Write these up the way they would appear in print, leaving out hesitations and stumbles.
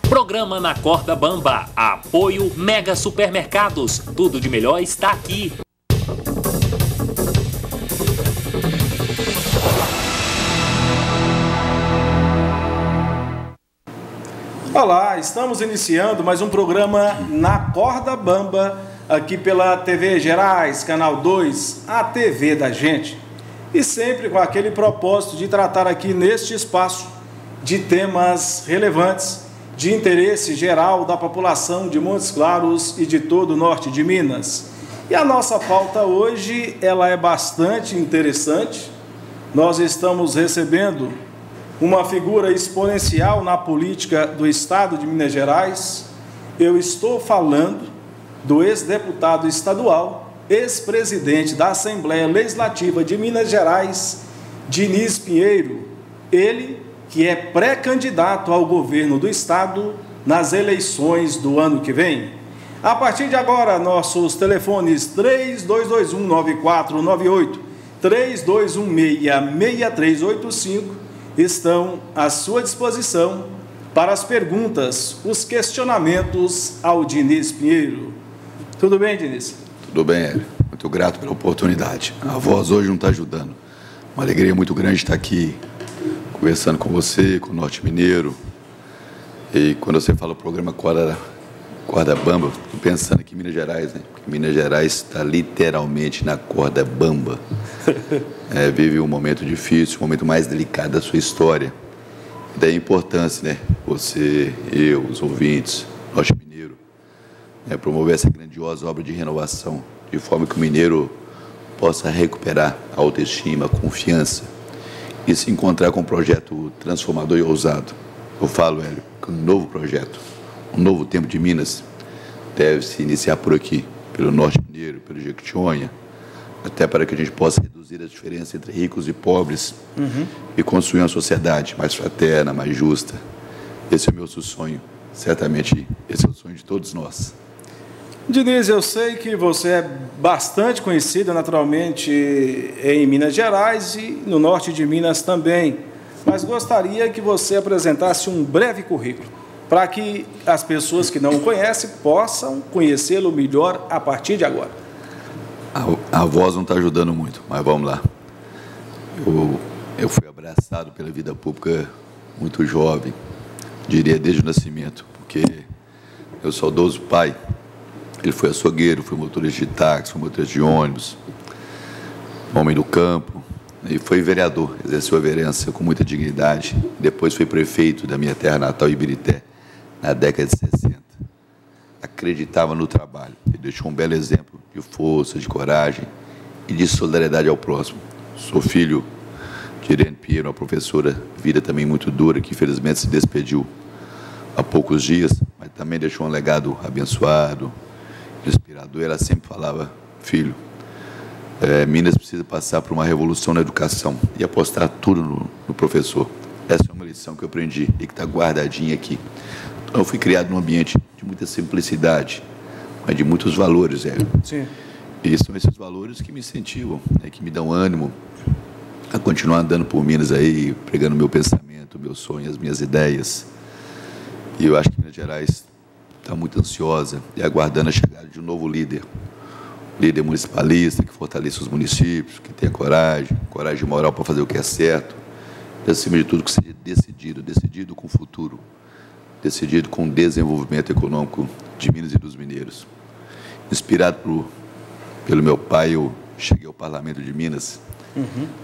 Programa Na Corda Bamba. Apoio Mega Supermercados. Tudo de melhor está aqui. Olá, estamos iniciando mais um programa Na Corda Bamba, aqui pela TV Gerais, Canal 2, a TV da gente. E sempre com aquele propósito de tratar aqui neste espaço de temas relevantes, de interesse geral da população de Montes Claros e de todo o norte de Minas. E a nossa pauta hoje, ela é bastante interessante. Nós estamos recebendo uma figura exponencial na política do estado de Minas Gerais. Eu estou falando do ex-deputado estadual, ex-presidente da Assembleia Legislativa de Minas Gerais, Diniz Pinheiro. Ele que é pré-candidato ao governo do estado nas eleições do ano que vem. A partir de agora, nossos telefones 3221-9498, 3216-6385 estão à sua disposição para as perguntas, os questionamentos ao Diniz Pinheiro. Tudo bem, Diniz? Tudo bem, Hélio. Muito grato pela oportunidade. A voz hoje não está ajudando. Uma alegria muito grande estar aqui conversando com você, com o Norte Mineiro. E quando você fala o programa Corda Bamba, estou pensando aqui em Minas Gerais, né? Porque Minas Gerais está literalmente na corda bamba. Vive um momento difícil, um momento mais delicado da sua história. E daí a importância, né? Você, eu, os ouvintes, Norte Mineiro, promover essa grandiosa obra de renovação, de forma que o mineiro possa recuperar a autoestima, a confiança, e se encontrar com um projeto transformador e ousado. Eu falo, Hélio, que um novo projeto, um novo tempo de Minas deve se iniciar por aqui, pelo Norte Mineiro, pelo Jequitinhonha, até para que a gente possa reduzir as diferenças entre ricos e pobres e construir uma sociedade mais fraterna, mais justa. Esse é o meu sonho, certamente esse é o sonho de todos nós. Diniz, eu sei que você é bastante conhecido naturalmente em Minas Gerais e no norte de Minas também, mas gostaria que você apresentasse um breve currículo, para que as pessoas que não o conhecem possam conhecê-lo melhor a partir de agora. A voz não está ajudando muito, mas vamos lá. Eu fui abraçado pela vida pública muito jovem, diria desde o nascimento, porque meu saudoso pai, ele foi açougueiro, foi motorista de táxi, foi motorista de ônibus, homem do campo, e foi vereador, exerceu a vereança com muita dignidade. Depois foi prefeito da minha terra natal, Ibirité, na década de 60. Acreditava no trabalho e deixou um belo exemplo de força, de coragem e de solidariedade ao próximo. Sou filho de Irene Pinheiro, uma professora, vida também muito dura, que infelizmente se despediu há poucos dias, mas também deixou um legado abençoado, inspirador. Ela sempre falava: filho, Minas precisa passar por uma revolução na educação e apostar tudo no professor. Essa é uma lição que eu aprendi e que está guardadinha aqui. Então, eu fui criado num ambiente de muita simplicidade, mas de muitos valores, Sim. E são esses valores que me incentivam, que me dão ânimo a continuar andando por Minas aí, pregando meu pensamento, meu sonho, as minhas ideias. E eu acho que Minas Gerais está muito ansiosa e aguardando a chegada de um novo líder municipalista, que fortaleça os municípios, que tenha coragem moral para fazer o que é certo, e, acima de tudo, que seja decidido com o futuro, decidido com o desenvolvimento econômico de Minas e dos mineiros. Inspirado pelo meu pai, eu cheguei ao Parlamento de Minas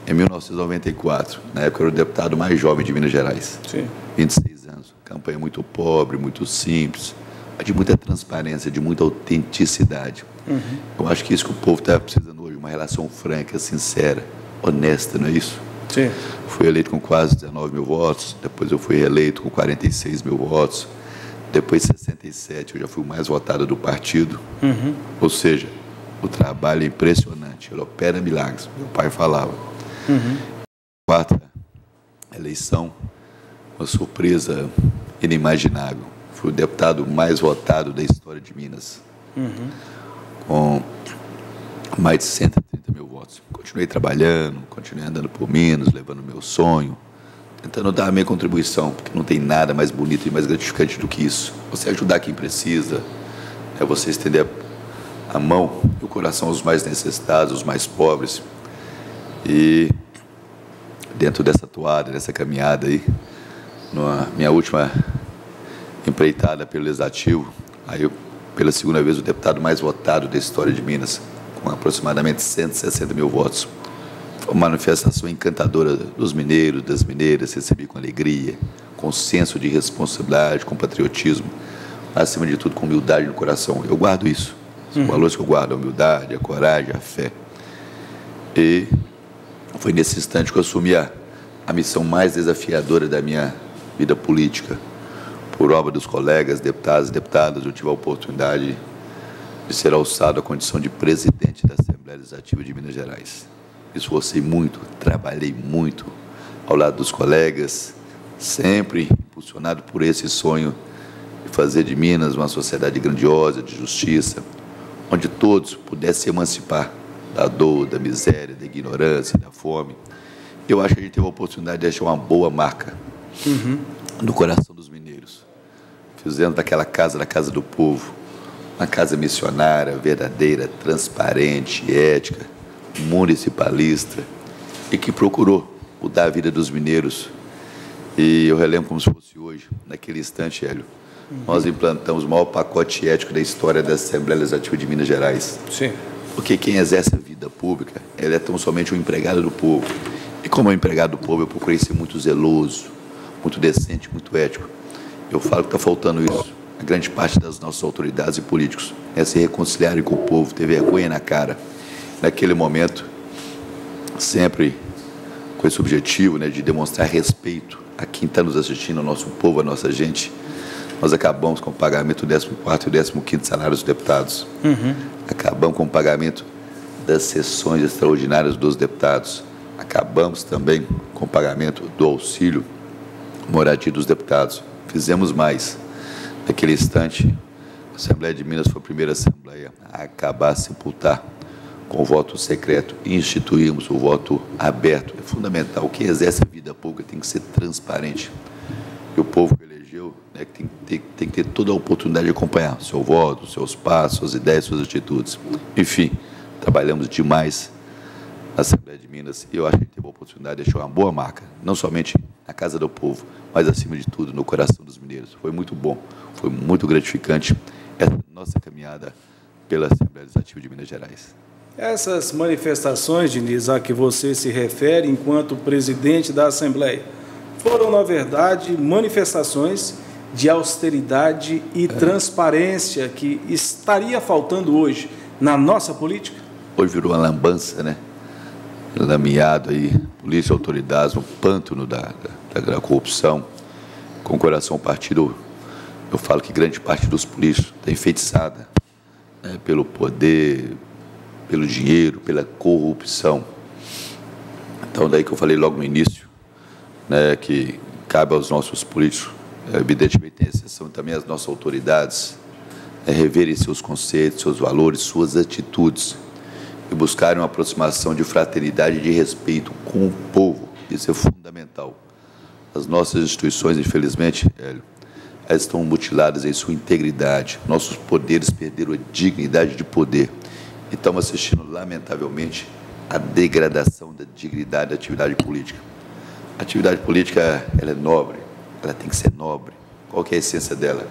em 1994, na época eu era o deputado mais jovem de Minas Gerais. Sim. 26 anos, campanha muito pobre, muito simples, de muita transparência, de muita autenticidade. Eu acho que é isso que o povo está precisando hoje, uma relação franca, sincera, honesta, não é isso? Sim. Fui eleito com quase 19 mil votos, depois eu fui reeleito com 46 mil votos, depois 67 eu já fui o mais votado do partido. Ou seja, o trabalho é impressionante, ele opera milagres, meu pai falava. Quarta eleição, uma surpresa inimaginável. Fui o deputado mais votado da história de Minas, com mais de 130 mil votos. Continuei trabalhando, continuei andando por Minas, levando o meu sonho, tentando dar a minha contribuição, porque não tem nada mais bonito e mais gratificante do que isso. Você ajudar quem precisa, é você estender a mão e o coração aos mais necessitados, aos mais pobres. E dentro dessa toada, dessa caminhada aí, na minha última empreitada pelo Legislativo, aí eu, pela segunda vez, o deputado mais votado da história de Minas, com aproximadamente 160 mil votos. Foi uma manifestação encantadora dos mineiros, das mineiras, recebi com alegria, com senso de responsabilidade, com patriotismo, acima de tudo com humildade no coração. Eu guardo isso, os valores que eu guardo, a humildade, a coragem, a fé. E foi nesse instante que eu assumi a missão mais desafiadora da minha vida política. Por obra dos colegas, deputados e deputadas, eu tive a oportunidade de ser alçado à condição de presidente da Assembleia Legislativa de Minas Gerais. Esforcei muito, trabalhei muito ao lado dos colegas, sempre impulsionado por esse sonho de fazer de Minas uma sociedade grandiosa, de justiça, onde todos pudessem se emancipar da dor, da miséria, da ignorância, da fome. Eu acho que a gente teve a oportunidade de deixar uma boa marca no coração dos mineiros. Fizemos daquela casa, da Casa do Povo, uma casa missionária, verdadeira, transparente, ética, municipalista, e que procurou mudar a vida dos mineiros. E eu relembro como se fosse hoje, naquele instante, Hélio, nós implantamos o maior pacote ético da história da Assembleia Legislativa de Minas Gerais. Sim. Porque quem exerce a vida pública, ele é tão somente um empregado do povo. E como é um empregado do povo, eu procurei ser muito zeloso, muito decente, muito ético. Eu falo que está faltando isso. A grande parte das nossas autoridades e políticos é se reconciliarem com o povo, ter vergonha na cara. Naquele momento, sempre com esse objetivo, né, de demonstrar respeito a quem está nos assistindo, ao nosso povo, à nossa gente, nós acabamos com o pagamento do 14º e 15º salários dos deputados. Acabamos com o pagamento das sessões extraordinárias dos deputados. Acabamos também com o pagamento do auxílio moradia dos deputados. Fizemos mais. Naquele instante, a Assembleia de Minas foi a primeira Assembleia a acabar, a sepultar com o voto secreto e instituímos o voto aberto. É fundamental. Quem exerce a vida pública tem que ser transparente. E o povo que elegeu, né, tem que ter toda a oportunidade de acompanhar o seu voto, os seus passos, suas ideias, suas atitudes. Enfim, trabalhamos demais na Assembleia de Minas e eu acho que teve a oportunidade de deixar uma boa marca, não somente na Casa do Povo, mas acima de tudo no coração dos mineiros. Foi muito bom, foi muito gratificante essa nossa caminhada pela Assembleia Legislativa de Minas Gerais. Essas manifestações, Diniz, a que você se refere enquanto presidente da Assembleia, foram, na verdade, manifestações de austeridade e transparência que estaria faltando hoje na nossa política? Hoje virou uma lambança, né? Lameado aí, polícia, autoridades, no pântano da corrupção, com o coração partido. Eu falo que grande parte dos políticos está enfeitiçada, né, pelo poder, pelo dinheiro, pela corrupção. Então, daí que eu falei logo no início, né, que cabe aos nossos políticos, evidentemente tem exceção também às nossas autoridades, reverem seus conceitos, seus valores, suas atitudes, e buscarem uma aproximação de fraternidade e de respeito com o povo. Isso é fundamental. As nossas instituições, infelizmente, Hélio, elas estão mutiladas em sua integridade. Nossos poderes perderam a dignidade de poder. E estamos assistindo, lamentavelmente, a degradação da dignidade da atividade política. A atividade política, ela é nobre, ela tem que ser nobre. Qual que é a essência dela?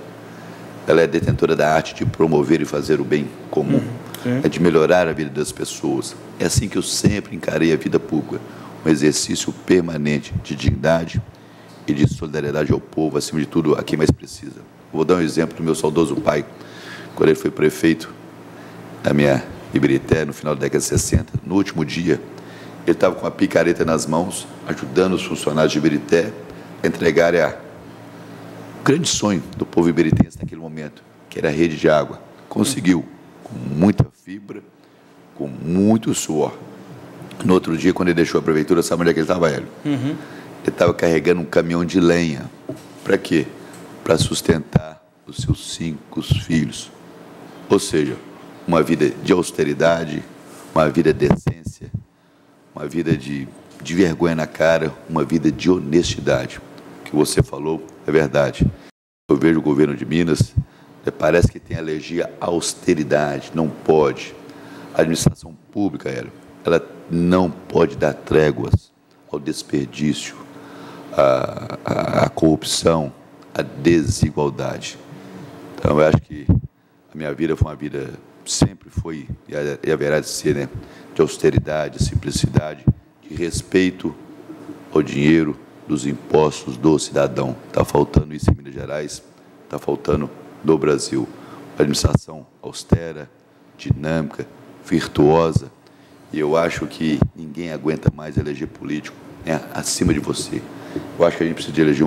Ela é detentora da arte de promover e fazer o bem comum. É de melhorar a vida das pessoas. É assim que eu sempre encarei a vida pública, um exercício permanente de dignidade e de solidariedade ao povo, acima de tudo, a quem mais precisa. Vou dar um exemplo do meu saudoso pai, quando ele foi prefeito da minha Ibirité, no final da década de 60. No último dia, ele estava com a picareta nas mãos, ajudando os funcionários de Ibirité a entregarem o grande sonho do povo ibiritense naquele momento, que era a rede de água. Conseguiu, com muita fibra, com muito suor. No outro dia, quando ele deixou a prefeitura, sabe onde é que ele estava, Hélio? Ele estava carregando um caminhão de lenha. Para quê? Para sustentar os seus 5 filhos. Ou seja, uma vida de austeridade, uma vida de decência, uma vida de de vergonha na cara, uma vida de honestidade. O que você falou é verdade. Eu vejo o governo de Minas, parece que tem alergia à austeridade, não pode. A administração pública, Hélio, ela não pode dar tréguas ao desperdício, à corrupção, à desigualdade. Então, eu acho que a minha vida foi uma vida, sempre foi, e haverá de ser, né, de austeridade, simplicidade, de respeito ao dinheiro, dos impostos do cidadão. Está faltando isso em Minas Gerais, está faltando no Brasil. Uma administração austera, dinâmica, virtuosa, e eu acho que ninguém aguenta mais eleger político, né, acima de você. Eu acho que a gente precisa de eleger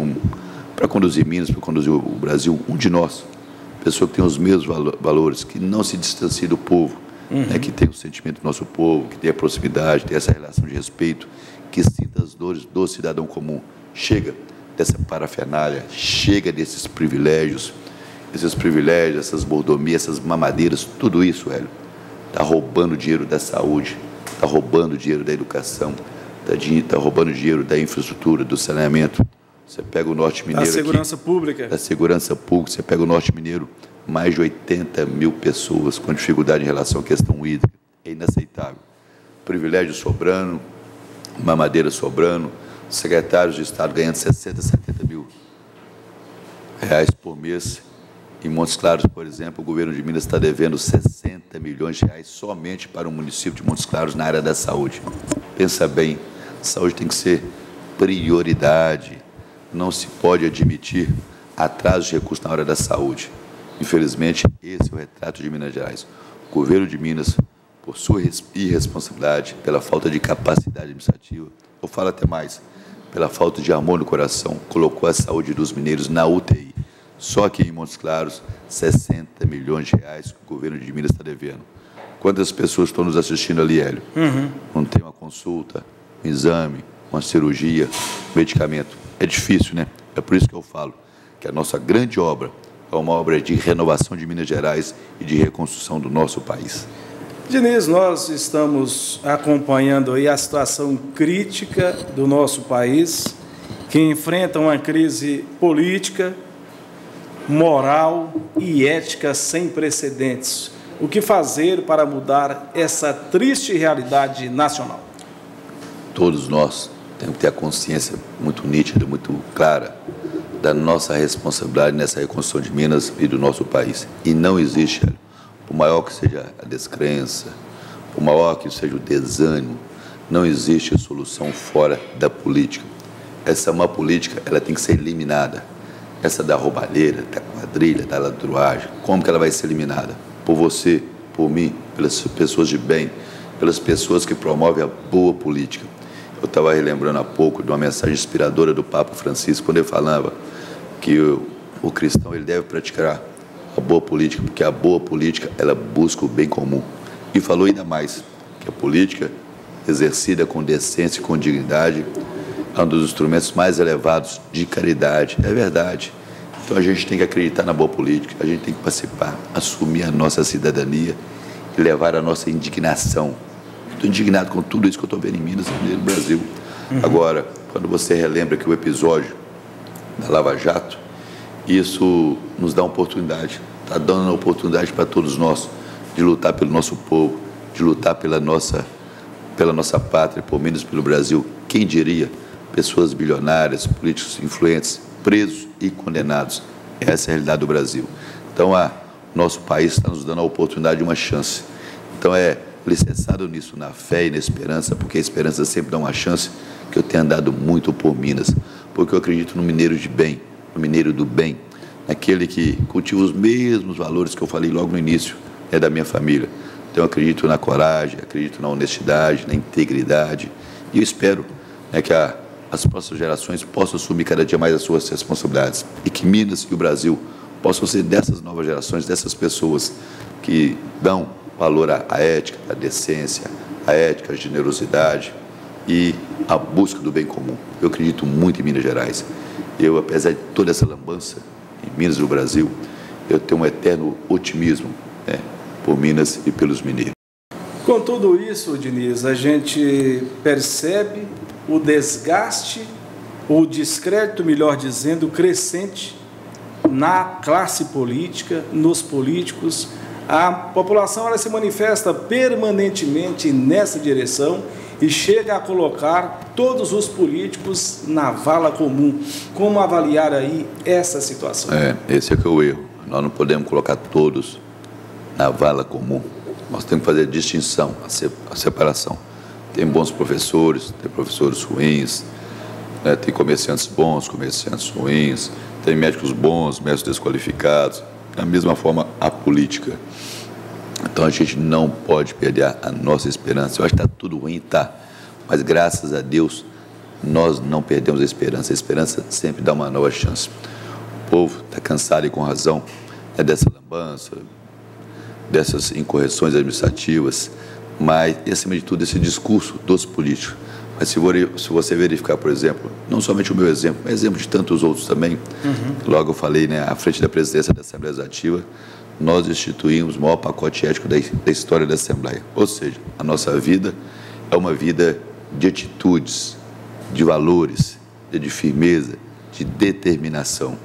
para conduzir Minas, para conduzir o Brasil, um de nós, pessoa que tem os mesmos valores, que não se distancie do povo, né, que tem o sentimento do nosso povo, que tem a proximidade, tem essa relação de respeito, que sinta as dores do cidadão comum. Chega dessa parafernália, chega desses privilégios, essas mordomias, essas mamadeiras, tudo isso, Hélio, está roubando dinheiro da saúde, está roubando dinheiro da educação, está roubando dinheiro da infraestrutura, do saneamento. Você pega o Norte Mineiro, da segurança pública. Da segurança pública, você pega o Norte Mineiro, mais de 80 mil pessoas com dificuldade em relação à questão hídrica. É inaceitável. Privilégio sobrando, mamadeira sobrando, secretários de Estado ganhando 60, 70 mil reais por mês. Em Montes Claros, por exemplo, o governo de Minas está devendo 60 milhões de reais somente para o município de Montes Claros na área da saúde. Pensa bem, saúde tem que ser prioridade. Não se pode admitir atraso de recursos na área da saúde. Infelizmente, esse é o retrato de Minas Gerais. O governo de Minas, por sua irresponsabilidade, pela falta de capacidade administrativa, eu falo até mais, pela falta de amor no coração, colocou a saúde dos mineiros na UTI. Só aqui em Montes Claros, 60 milhões de reais que o governo de Minas está devendo. Quantas pessoas estão nos assistindo ali, Hélio? Não tem uma consulta, um exame, uma cirurgia, medicamento. É difícil, né? É por isso que eu falo que a nossa grande obra é uma obra de renovação de Minas Gerais e de reconstrução do nosso país. Diniz, nós estamos acompanhando aí a situação crítica do nosso país, que enfrenta uma crise política, moral e ética sem precedentes. O que fazer para mudar essa triste realidade nacional? Todos nós temos que ter a consciência muito nítida, muito clara da nossa responsabilidade nessa reconstrução de Minas e do nosso país. E não existe, por maior que seja a descrença, por maior que seja o desânimo, não existe solução fora da política. Essa má política, ela tem que ser eliminada. Essa da roubalheira, da quadrilha, da ladruagem, como que ela vai ser eliminada? Por você, por mim, pelas pessoas de bem, pelas pessoas que promovem a boa política. Eu estava relembrando há pouco de uma mensagem inspiradora do Papa Francisco, quando ele falava que o cristão ele deve praticar a boa política, porque a boa política ela busca o bem comum. E falou ainda mais, que a política exercida com decência e com dignidade é um dos instrumentos mais elevados de caridade. É verdade. Então a gente tem que acreditar na boa política, a gente tem que participar, assumir a nossa cidadania e levar a nossa indignação. Estou indignado com tudo isso que eu estou vendo em Minas e no Brasil. Agora, quando você relembra que o episódio da Lava Jato, isso nos dá uma oportunidade, está dando uma oportunidade para todos nós de lutar pelo nosso povo, de lutar pela nossa pátria, por menos pelo Brasil. Quem diria? Pessoas bilionárias, políticos influentes, presos e condenados. Essa é a realidade do Brasil. Então, nosso país está nos dando a oportunidade de uma chance. Então, é licenciado nisso, na fé e na esperança, porque a esperança sempre dá uma chance, que eu tenho andado muito por Minas, porque eu acredito no mineiro de bem, no mineiro do bem, naquele que cultiva os mesmos valores que eu falei logo no início, da minha família. Então, eu acredito na coragem, acredito na honestidade, na integridade, e eu espero que as próximas gerações possam assumir cada dia mais as suas responsabilidades e que Minas e o Brasil possam ser dessas novas gerações, dessas pessoas que dão valor à ética, à decência, à ética, à generosidade e à busca do bem comum. Eu acredito muito em Minas Gerais. Eu, apesar de toda essa lambança em Minas e no Brasil, eu tenho um eterno otimismo por Minas e pelos mineiros. Com tudo isso, Diniz, a gente percebe o desgaste, ou o descrédito, melhor dizendo, crescente na classe política, nos políticos. A população ela se manifesta permanentemente nessa direção e chega a colocar todos os políticos na vala comum. Como avaliar aí essa situação? Esse é que é o erro. Nós não podemos colocar todos na vala comum. Nós temos que fazer a distinção, a separação. Tem bons professores, tem professores ruins, né? Tem comerciantes bons, comerciantes ruins, tem médicos bons, médicos desqualificados. Da mesma forma, a política. Então, a gente não pode perder a nossa esperança. Eu acho que está tudo ruim, tá. Mas, graças a Deus, nós não perdemos a esperança. A esperança sempre dá uma nova chance. O povo está cansado e com razão dessa lambança, dessas incorreções administrativas, mas, acima de tudo, esse discurso dos políticos. Mas se você verificar, por exemplo, não somente o meu exemplo, mas exemplo de tantos outros também, logo eu falei, né, à frente da presidência da Assembleia Legislativa, nós instituímos o maior pacote ético da história da Assembleia. Ou seja, a nossa vida é uma vida de atitudes, de valores, de firmeza, de determinação,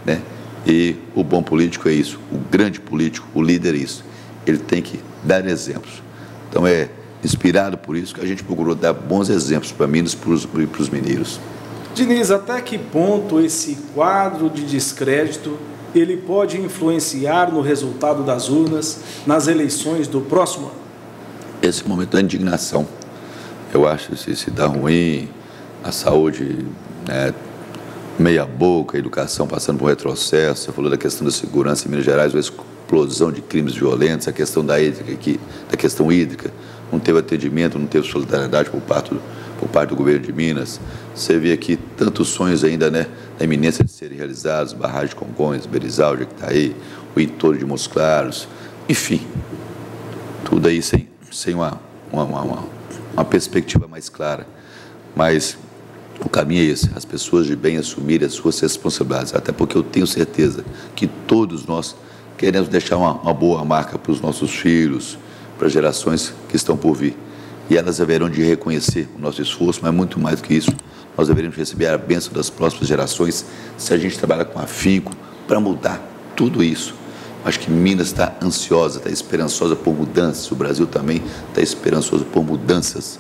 né? E o bom político é isso, o grande político, o líder é isso. Ele tem que dar exemplos. Então, é inspirado por isso que a gente procurou dar bons exemplos para Minas e para os mineiros. Diniz, até que ponto esse quadro de descrédito ele pode influenciar no resultado das urnas nas eleições do próximo ano? Esse momento da indignação. Eu acho que se está ruim, a saúde, né, meia boca, a educação passando por um retrocesso, você falou da questão da segurança em Minas Gerais, a explosão de crimes violentos, a questão da questão hídrica, não teve atendimento, não teve solidariedade por parte do governo de Minas. Você vê aqui tantos sonhos ainda, né, na iminência de serem realizados, barragem de Congonhas, Berizal, Jequitaí, o entorno de Montes Claros, enfim, tudo aí sem uma perspectiva mais clara. Mas o caminho é esse, as pessoas de bem assumirem as suas responsabilidades, até porque eu tenho certeza que todos nós queremos deixar uma boa marca para os nossos filhos, para as gerações que estão por vir. E elas haverão de reconhecer o nosso esforço, mas muito mais do que isso, nós deveríamos receber a bênção das próximas gerações se a gente trabalhar com afinco para mudar tudo isso. Acho que Minas está ansiosa, está esperançosa por mudanças, o Brasil também está esperançoso por mudanças.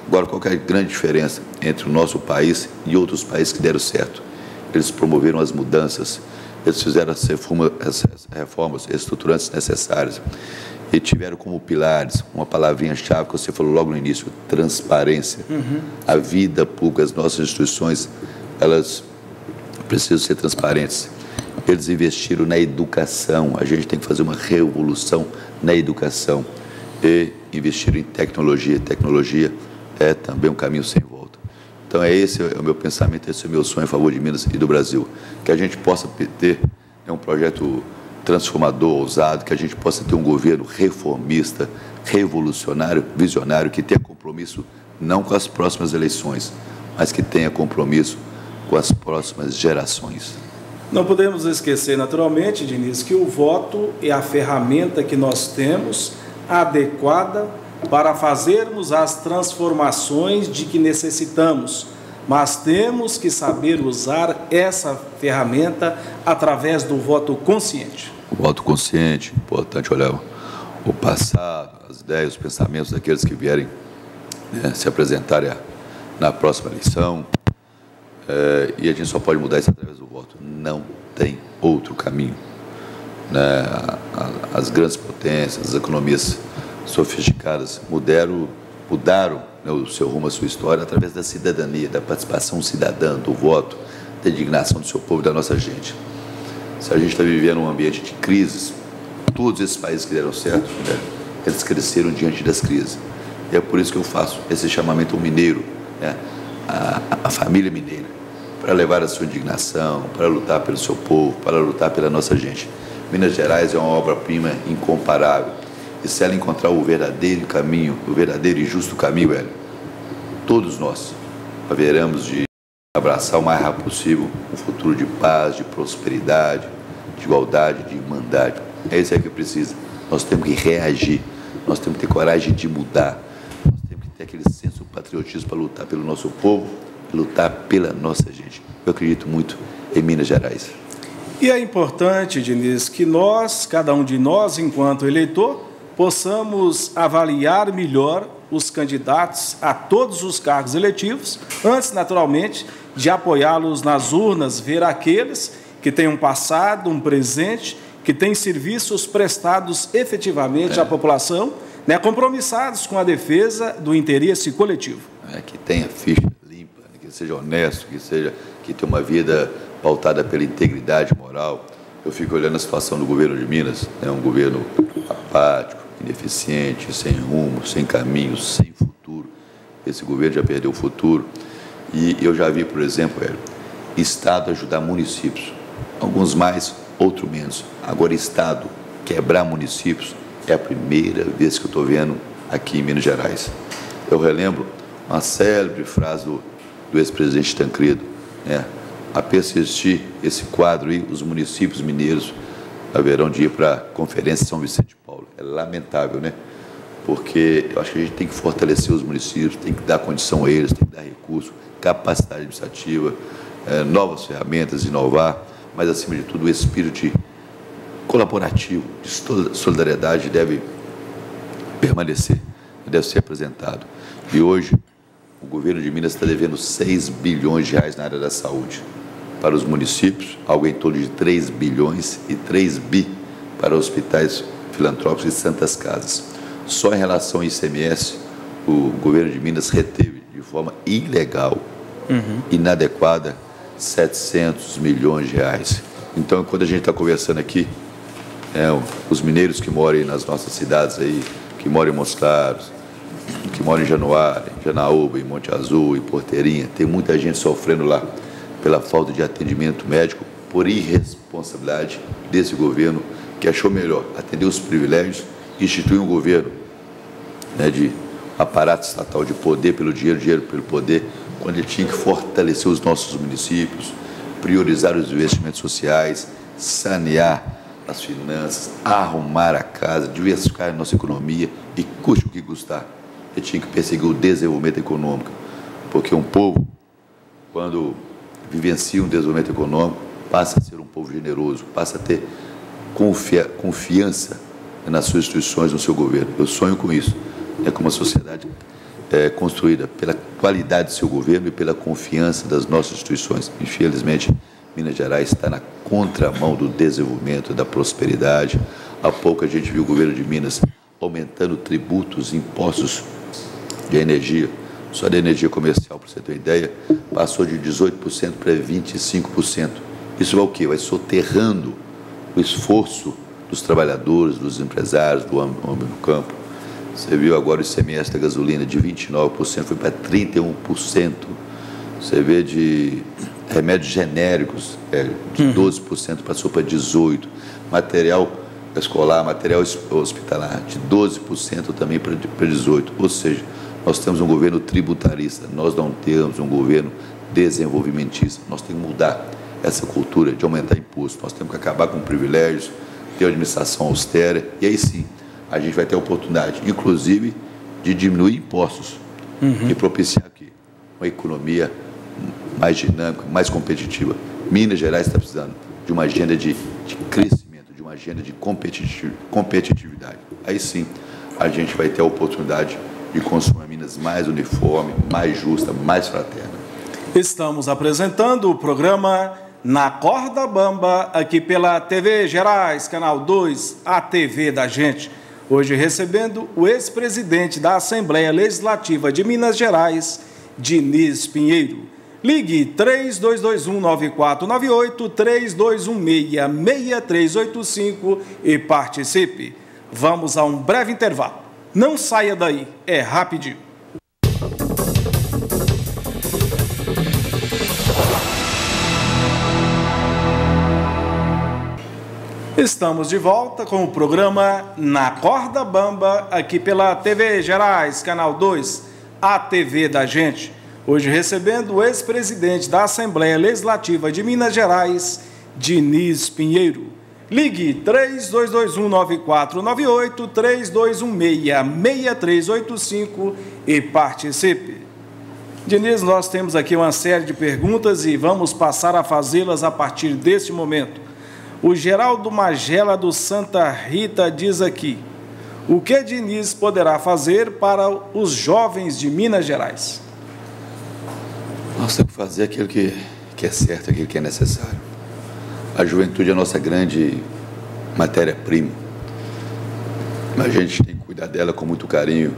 Agora, qual que é a grande diferença entre o nosso país e outros países que deram certo? Eles promoveram as mudanças, eles fizeram as reformas estruturantes necessárias e tiveram como pilares uma palavrinha-chave que você falou logo no início, transparência. A vida pública, as nossas instituições, elas precisam ser transparentes. Eles investiram na educação, a gente tem que fazer uma revolução na educação e investiram em tecnologia. Tecnologia é também um caminho sem volta. Então, esse é o meu pensamento, esse é o meu sonho a favor de Minas e do Brasil, que a gente possa ter um projeto transformador, ousado, que a gente possa ter um governo reformista, revolucionário, visionário, que tenha compromisso não com as próximas eleições, mas que tenha compromisso com as próximas gerações. Não podemos esquecer, naturalmente, Diniz, que o voto é a ferramenta que nós temos adequada para fazermos as transformações de que necessitamos, mas temos que saber usar essa ferramenta através do voto consciente. O voto consciente, importante olhar o passado, as ideias, os pensamentos daqueles que vierem, né, se apresentarem na próxima eleição, e a gente só pode mudar isso através do voto. Não tem outro caminho, né? As grandes potências, as economias sofisticadas mudaram, né, o seu rumo, a sua história, através da cidadania, da participação cidadã, do voto, da indignação do seu povo e da nossa gente. Se a gente está vivendo um ambiente de crises, todos esses países que deram certo, né, eles cresceram diante das crises. E é por isso que eu faço esse chamamento ao mineiro, né, a família mineira, para levar a sua indignação, para lutar pelo seu povo, para lutar pela nossa gente. Minas Gerais é uma obra-prima incomparável. E se ela encontrar o verdadeiro caminho, o verdadeiro e justo caminho, todos nós haveremos de abraçar o mais rápido possível um futuro de paz, de prosperidade, de igualdade, de irmandade. É isso aí que precisa. Nós temos que reagir, nós temos que ter coragem de mudar, nós temos que ter aquele senso patriotismo para lutar pelo nosso povo, lutar pela nossa gente. Eu acredito muito em Minas Gerais. E é importante, Diniz, que nós, cada um de nós, enquanto eleitor, possamos avaliar melhor os candidatos a todos os cargos eletivos, antes, naturalmente, de apoiá-los nas urnas, ver aqueles que têm um passado, um presente, que têm serviços prestados efetivamente à população, né, compromissados com a defesa do interesse coletivo. Que tenha ficha limpa, que seja honesto, que tenha uma vida pautada pela integridade moral. Eu fico olhando a situação do governo de Minas, um governo apático, ineficiente, sem rumo, sem caminho, sem futuro. Esse governo já perdeu o futuro. E eu já vi, por exemplo, Estado ajudar municípios, alguns mais, outros menos. Agora, Estado quebrar municípios é a primeira vez que eu estou vendo aqui em Minas Gerais. Eu relembro uma célebre frase do ex-presidente Tancredo, a persistir esse quadro aí, os municípios mineiros haverão de ir para a Conferência de São Vicente de Paulo. É lamentável, porque eu acho que a gente tem que fortalecer os municípios, tem que dar condição a eles, tem que dar recurso, capacidade administrativa, novas ferramentas, inovar, mas, acima de tudo, o espírito colaborativo, de solidariedade deve permanecer, deve ser apresentado. E hoje, o governo de Minas está devendo 6 bilhões de reais na área da saúde para os municípios, algo em torno de 3 bilhões e 3 bi para hospitais filantrópicos e santas casas. Só em relação ao ICMS, o governo de Minas reteve de forma ilegal, inadequada, 700 milhões de reais. Então, quando a gente está conversando aqui, os mineiros que moram nas nossas cidades aí, que moram em Montes Claros, que moram em Januário, em Janaúba, em Monte Azul, em Porteirinha, tem muita gente sofrendo lá pela falta de atendimento médico, por irresponsabilidade desse governo que achou melhor atender os privilégios e instituir um governo de aparato estatal de poder pelo dinheiro, dinheiro pelo poder, quando ele tinha que fortalecer os nossos municípios, priorizar os investimentos sociais, sanear as finanças, arrumar a casa, diversificar a nossa economia e custe o que custar. Ele tinha que perseguir o desenvolvimento econômico, porque um povo, quando vivencia um desenvolvimento econômico, passa a ser um povo generoso, passa a ter confiança nas suas instituições, no seu governo. Eu sonho com isso, com uma sociedade construída pela qualidade do seu governo e pela confiança das nossas instituições. Infelizmente, Minas Gerais está na contramão do desenvolvimento, da prosperidade. Há pouco a gente viu o governo de Minas aumentando tributos, impostos de energia. Só da energia comercial, para você ter uma ideia, passou de 18% para 25%. Isso vai o quê? Vai soterrando o esforço dos trabalhadores, dos empresários, do homem no campo. Você viu agora o ICMS da gasolina de 29%, foi para 31%. Você vê de remédios genéricos, de 12% passou para 18%. Material escolar, material hospitalar, de 12% também para 18%. Ou seja, nós temos um governo tributarista, nós não temos um governo desenvolvimentista. Nós temos que mudar essa cultura de aumentar imposto. Nós temos que acabar com privilégios, ter uma administração austera, e aí sim, a gente vai ter a oportunidade, inclusive, de diminuir impostos e propiciar aqui uma economia mais dinâmica, mais competitiva. Minas Gerais está precisando de uma agenda de crescimento, de uma agenda de competitividade. Aí sim, a gente vai ter a oportunidade de construir uma Minas mais uniforme, mais justa, mais fraterna. Estamos apresentando o programa Na Corda Bamba, aqui pela TV Gerais, Canal 2, a TV da gente. Hoje recebendo o ex-presidente da Assembleia Legislativa de Minas Gerais, Diniz Pinheiro. Ligue 3221-9498, 3216-6385 e participe. Vamos a um breve intervalo. Não saia daí, é rapidinho. Estamos de volta com o programa Na Corda Bamba, aqui pela TV Gerais, Canal 2, a TV da gente. Hoje recebendo o ex-presidente da Assembleia Legislativa de Minas Gerais, Diniz Pinheiro. Ligue 3221-9498, 3216-6385 e participe. Diniz, nós temos aqui uma série de perguntas e vamos passar a fazê-las a partir deste momento. O Geraldo Magela do Santa Rita diz aqui: o que Diniz poderá fazer para os jovens de Minas Gerais? Nós temos que fazer aquilo que é certo, aquilo que é necessário. A juventude é a nossa grande matéria-prima. Mas a gente tem que cuidar dela com muito carinho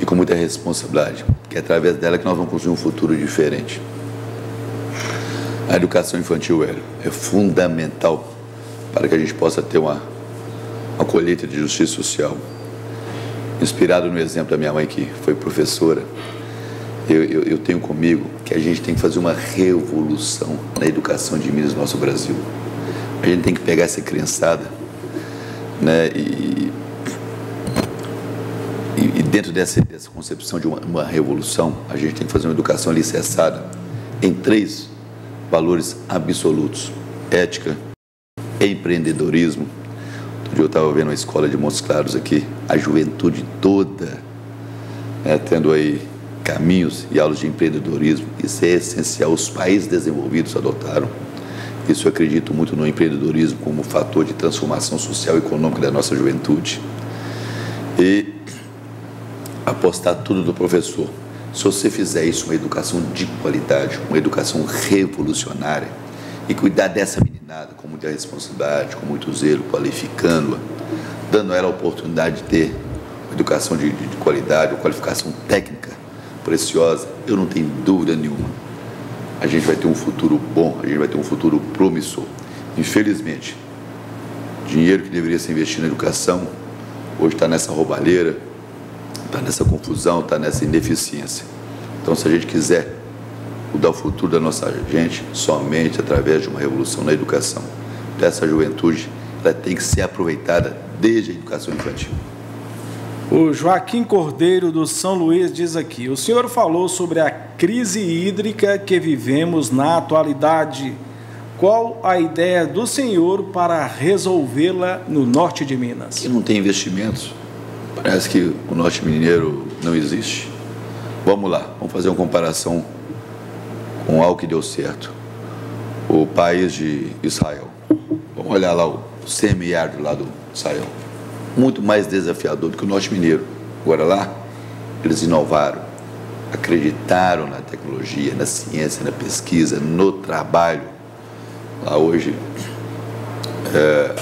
e com muita responsabilidade, porque é através dela que nós vamos construir um futuro diferente. A educação infantil é fundamental para que a gente possa ter uma colheita de justiça social. Inspirado no exemplo da minha mãe, que foi professora, eu tenho comigo que a gente tem que fazer uma revolução na educação de Minas, no nosso Brasil. A gente tem que pegar essa criançada, né, e dentro dessa concepção de uma revolução, a gente tem que fazer uma educação alicerçada em 3 valores absolutos: ética, empreendedorismo. Outro dia eu estava vendo uma escola de Montes Claros aqui, a juventude toda, tendo aí caminhos e aulas de empreendedorismo. Isso é essencial, os países desenvolvidos adotaram. Isso eu acredito muito no empreendedorismo como fator de transformação social e econômica da nossa juventude. E apostar tudo do professor. Se você fizer isso, uma educação de qualidade, uma educação revolucionária, e cuidar dessa meninada com muita responsabilidade, com muito zelo, qualificando-a, dando a ela a oportunidade de ter uma educação de qualidade, uma qualificação técnica preciosa, eu não tenho dúvida nenhuma. A gente vai ter um futuro bom, a gente vai ter um futuro promissor. Infelizmente, dinheiro que deveria ser investido na educação, hoje está nessa roubalheira, está nessa confusão, está nessa ineficiência. Então, se a gente quiser mudar o futuro da nossa gente, somente através de uma revolução na educação dessa juventude, ela tem que ser aproveitada desde a educação infantil. O Joaquim Cordeiro do São Luís diz aqui: o senhor falou sobre a crise hídrica que vivemos na atualidade. Qual a ideia do senhor para resolvê-la no norte de Minas? Que não tem investimentos. Parece que o norte mineiro não existe. Vamos lá, vamos fazer uma comparação com algo que deu certo. O país de Israel. Vamos olhar lá o semiárido lá do Israel. Muito mais desafiador do que o norte mineiro. Agora lá, eles inovaram, acreditaram na tecnologia, na ciência, na pesquisa, no trabalho. Lá hoje,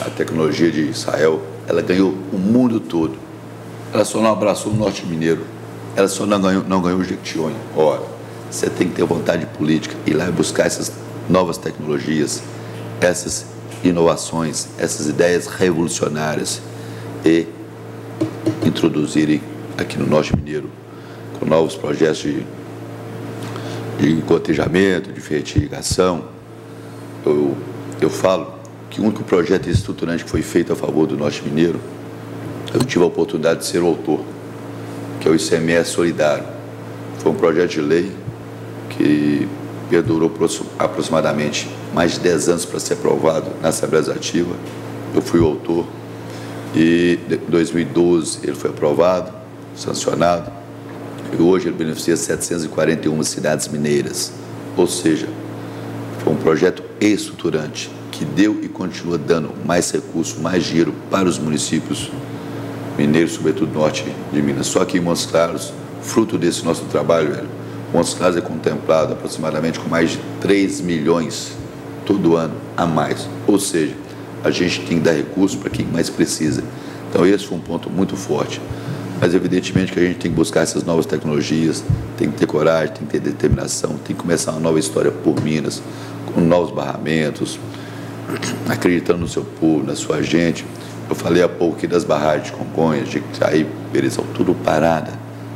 a tecnologia de Israel, ela ganhou o mundo todo. Ela só não abraçou o norte mineiro, ela só não ganhou o Jequitinhonha. Ora, você tem que ter vontade política, ir lá e buscar essas novas tecnologias, essas inovações, essas ideias revolucionárias e introduzirem aqui no norte mineiro com novos projetos de cotejamento, de fertigação. Eu falo que o único projeto estruturante que foi feito a favor do norte mineiro, eu tive a oportunidade de ser o autor, que é o ICMS Solidário. Foi um projeto de lei que perdurou aproximadamente mais de 10 anos para ser aprovado na Assembleia Legislativa. Eu fui o autor e em 2012 ele foi aprovado, sancionado, e hoje ele beneficia 741 cidades mineiras. Ou seja, foi um projeto estruturante que deu e continua dando mais recursos, mais dinheiro para os municípios mineiros, sobretudo do norte de Minas. Só que em Montes Claros, fruto desse nosso trabalho, Montes Claros é contemplado aproximadamente com mais de 3 milhões todo ano a mais. Ou seja, a gente tem que dar recursos para quem mais precisa. Então esse foi um ponto muito forte. Mas evidentemente que a gente tem que buscar essas novas tecnologias, tem que ter coragem, tem que ter determinação, tem que começar uma nova história por Minas, com novos barramentos, acreditando no seu povo, na sua gente. Eu falei há pouco aqui das barragens de Congonhas, de Itaí, Berezal, tudo parada.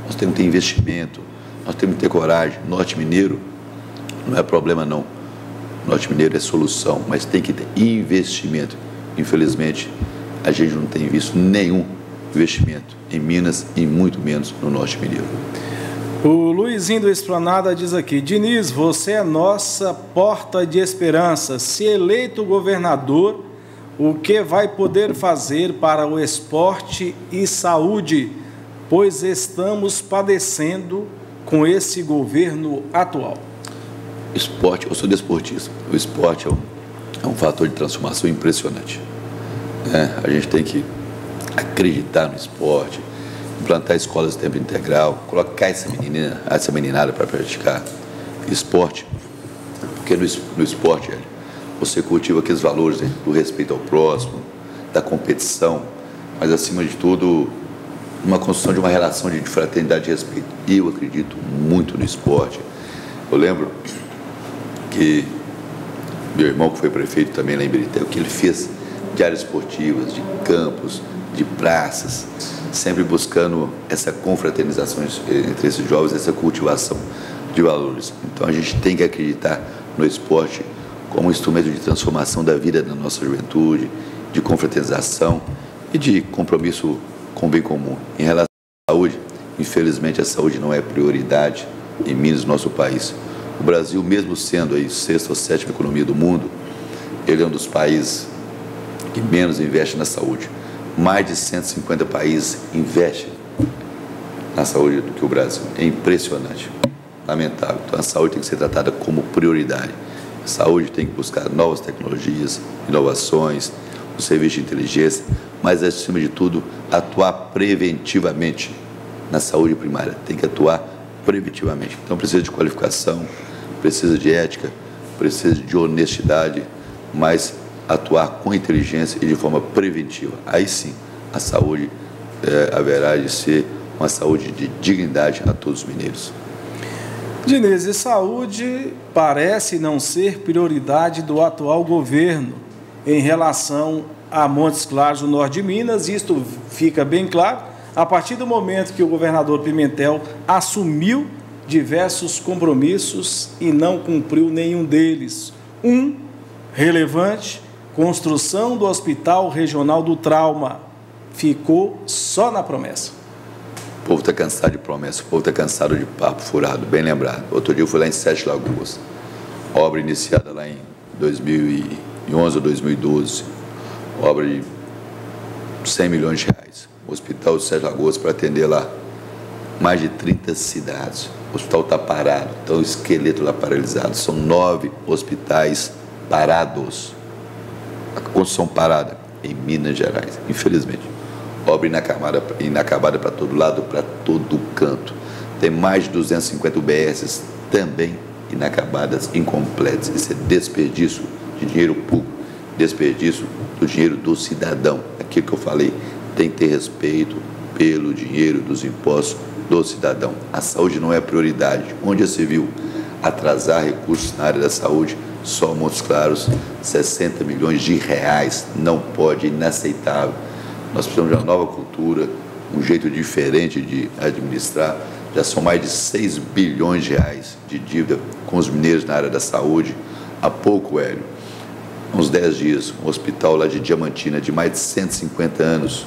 Nós temos que ter investimento, nós temos que ter coragem. Norte mineiro não é problema não. Norte mineiro é solução, mas tem que ter investimento. Infelizmente, a gente não tem visto nenhum investimento em Minas e muito menos no norte mineiro. O Luizinho do Esplanada diz aqui: Diniz, você é nossa porta de esperança. Se eleito governador, o que vai poder fazer para o esporte e saúde? Pois estamos padecendo com esse governo atual? Esporte, eu sou desportista. O esporte é um fator de transformação impressionante. A gente tem que acreditar no esporte, implantar escolas de tempo integral, colocar essa meninada para praticar esporte, porque no esporte você cultiva aqueles valores, né, do respeito ao próximo, da competição, mas acima de tudo uma construção de uma relação de fraternidade e respeito. E eu acredito muito no esporte. Eu lembro que meu irmão, que foi prefeito também lá em Birité, o que ele fez de áreas esportivas, de campos, de praças, sempre buscando essa confraternização entre esses jovens, essa cultivação de valores. Então a gente tem que acreditar no esporte como um instrumento de transformação da vida da nossa juventude, de confraternização e de compromisso com o bem comum. Em relação à saúde, infelizmente a saúde não é prioridade em Minas, nosso país. O Brasil, mesmo sendo a sexta ou sétima economia do mundo, ele é um dos países que menos investe na saúde. Mais de 150 países investem na saúde do que o Brasil. É impressionante, lamentável. Então a saúde tem que ser tratada como prioridade. A saúde tem que buscar novas tecnologias, inovações, o serviço de inteligência, mas acima de tudo atuar preventivamente na saúde primária. Tem que atuar preventivamente. Então precisa de qualificação, precisa de ética, precisa de honestidade, mas atuar com inteligência e de forma preventiva. Aí sim, a saúde haverá de ser uma saúde de dignidade a todos os mineiros. Diniz, e saúde parece não ser prioridade do atual governo em relação a Montes Claros, no norte de Minas. Isto fica bem claro a partir do momento que o governador Pimentel assumiu diversos compromissos e não cumpriu nenhum deles. Um relevante, construção do Hospital Regional do Trauma, ficou só na promessa. O povo está cansado de promessa, o povo está cansado de papo furado, bem lembrado. Outro dia eu fui lá em Sete Lagoas, obra iniciada lá em 2011 ou 2012, obra de 100 milhões de reais. O Hospital de Sete Lagoas para atender lá mais de 30 cidades. O hospital está parado, está o esqueleto lá paralisado. São 9 hospitais parados. A construção parada em Minas Gerais, infelizmente. Obra inacabada para todo lado, para todo canto. Tem mais de 250 UBSs também inacabadas, incompletas. Isso é desperdício de dinheiro público, desperdício do dinheiro do cidadão. Aquilo que eu falei, tem que ter respeito pelo dinheiro dos impostos do cidadão. A saúde não é prioridade. Onde já se viu atrasar recursos na área da saúde? Só Montes Claros, 60 milhões de reais. Não pode, inaceitável. Nós precisamos de uma nova cultura, um jeito diferente de administrar. Já são mais de 6 bilhões de reais de dívida com os mineiros na área da saúde. Há pouco, Hélio, uns 10 dias, um hospital lá de Diamantina, de mais de 150 anos,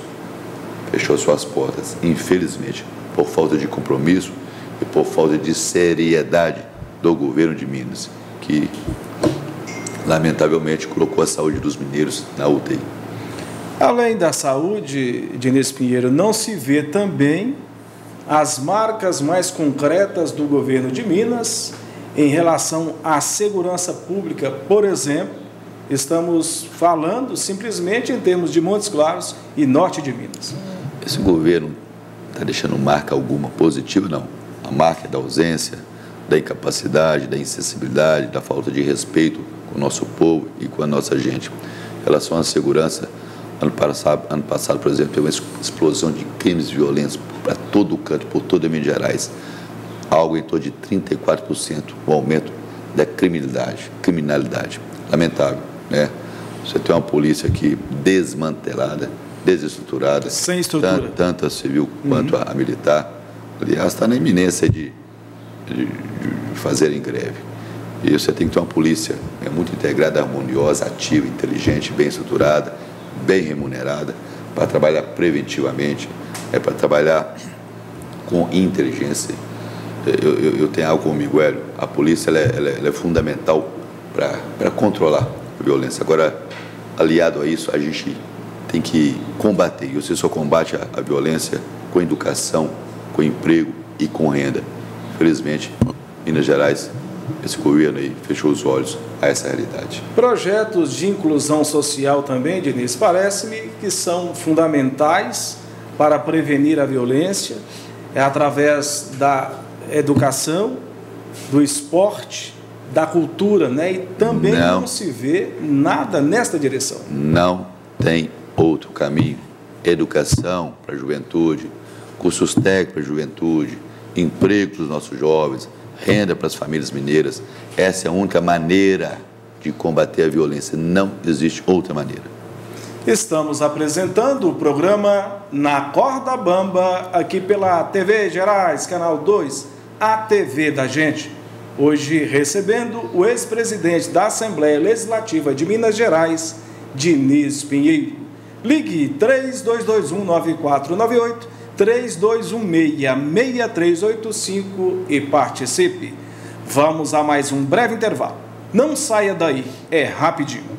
fechou suas portas, infelizmente, por falta de compromisso e por falta de seriedade do governo de Minas, que, lamentavelmente, colocou a saúde dos mineiros na UTI. Além da saúde, Diniz Pinheiro, não se vê também as marcas mais concretas do governo de Minas em relação à segurança pública. Por exemplo, estamos falando simplesmente em termos de Montes Claros e norte de Minas. Esse governo está deixando marca alguma positiva? Não. A marca é da ausência, da incapacidade, da insensibilidade, da falta de respeito com o nosso povo e com a nossa gente. Em relação à segurança, ano passado, por exemplo, teve uma explosão de crimes violentos para todo o canto, por toda Minas Gerais. Algo em torno de 34% o aumento da criminalidade. Lamentável, né? Você tem uma polícia aqui desmantelada, desestruturada. Sem estrutura. Tanto a civil quanto a militar. Aliás, está na iminência de fazerem greve. E você tem que ter uma polícia muito integrada, harmoniosa, ativa, inteligente, bem estruturada, bem remunerada, para trabalhar preventivamente, para trabalhar com inteligência. Eu tenho algo comigo, Hélio. A polícia ela é fundamental para controlar a violência. Agora, aliado a isso, a gente tem que combater. E você só combate a violência com educação, com emprego e com renda. Felizmente, Minas Gerais, esse governo aí fechou os olhos a essa realidade. Projetos de inclusão social também, Diniz, parece-me que são fundamentais para prevenir a violência, através da educação, do esporte, da cultura, né? E também não se vê nada nesta direção. Não tem outro caminho. Educação para a juventude, cursos técnicos para a juventude, emprego para os nossos jovens, renda para as famílias mineiras. Essa é a única maneira de combater a violência. Não existe outra maneira. Estamos apresentando o programa Na Corda Bamba, aqui pela TV Gerais, Canal 2, a TV da gente. Hoje recebendo o ex-presidente da Assembleia Legislativa de Minas Gerais, Diniz Pinheiro. Ligue 3221-9498, 3216-6385 e participe. Vamos a mais um breve intervalo. Não saia daí, é rapidinho.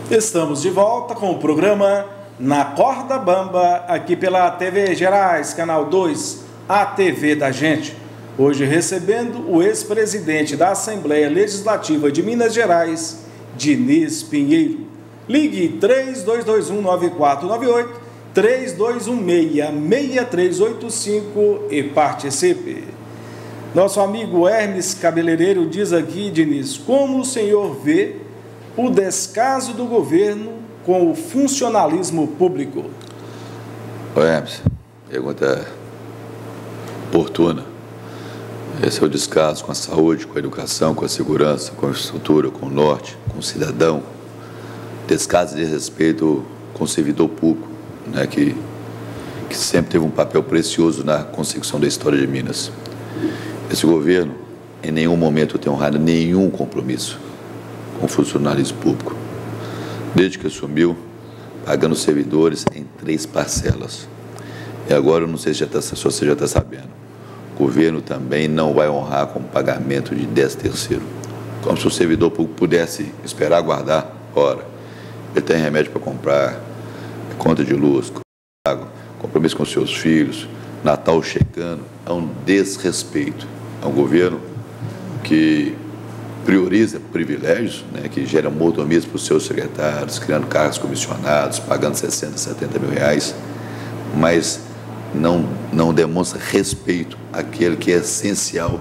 Estamos de volta com o programa Na Corda Bamba, aqui pela TV Gerais, Canal 2, a TV da gente. Hoje recebendo o ex-presidente da Assembleia Legislativa de Minas Gerais, Diniz Pinheiro. Ligue 3221-9498, 3216-6385 e participe. Nosso amigo Hermes Cabeleireiro diz aqui, Diniz, como o senhor vê o descaso do governo com o funcionalismo público? Hermes, pergunta oportuna. Esse é o descaso com a saúde, com a educação, com a segurança, com a infraestrutura, com o norte, com o cidadão. Descaso de respeito com o servidor público, né, que sempre teve um papel precioso na consecução da história de Minas. Esse governo, em nenhum momento, tem honrado nenhum compromisso com o funcionalismo público. Desde que assumiu, pagando servidores em 3 parcelas. E agora, eu não sei se você já está sabendo, o governo também não vai honrar com o pagamento de 13º. Como se o servidor público pudesse esperar, aguardar. Ora, ele tem remédio para comprar, conta de luz, água, compromisso com seus filhos, Natal chegando. É um desrespeito. É um governo que prioriza privilégios, né, que gera mordomias para os seus secretários, criando cargos comissionados, pagando 60, 70 mil reais, mas não demonstra respeito àquele que é essencial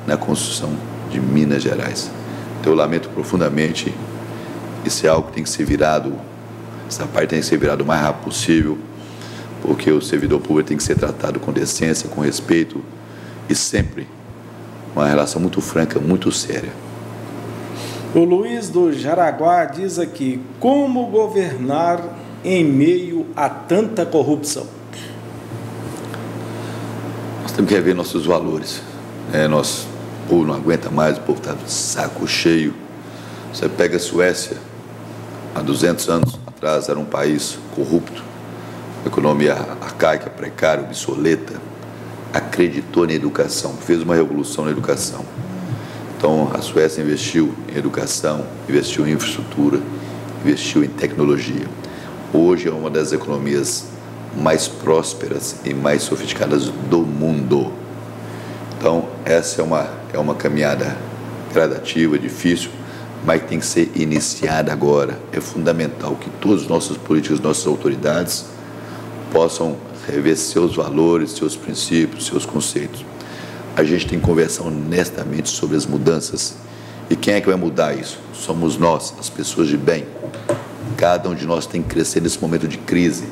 na construção de Minas Gerais. Então, eu lamento profundamente. Isso é algo que tem que ser virado, essa parte tem que ser virada o mais rápido possível, porque o servidor público tem que ser tratado com decência, com respeito e sempre uma relação muito franca, muito séria. O Luiz do Jaraguá diz aqui, como governar em meio a tanta corrupção? Nós temos que rever nossos valores. O povo não aguenta mais, o povo está de saco cheio. Você pega a Suécia, há 200 anos atrás era um país corrupto, economia arcaica, precária, obsoleta, acreditou na educação, fez uma revolução na educação. Então, a Suécia investiu em educação, investiu em infraestrutura, investiu em tecnologia. Hoje é uma das economias mais prósperas e mais sofisticadas do mundo. Então, essa é uma caminhada gradativa, difícil, mas tem que ser iniciada agora. É fundamental que todos os nossos políticos, nossas autoridades possam rever seus valores, seus princípios, seus conceitos. A gente tem que conversar honestamente sobre as mudanças. E quem é que vai mudar isso? Somos nós, as pessoas de bem. Cada um de nós tem que crescer nesse momento de crise.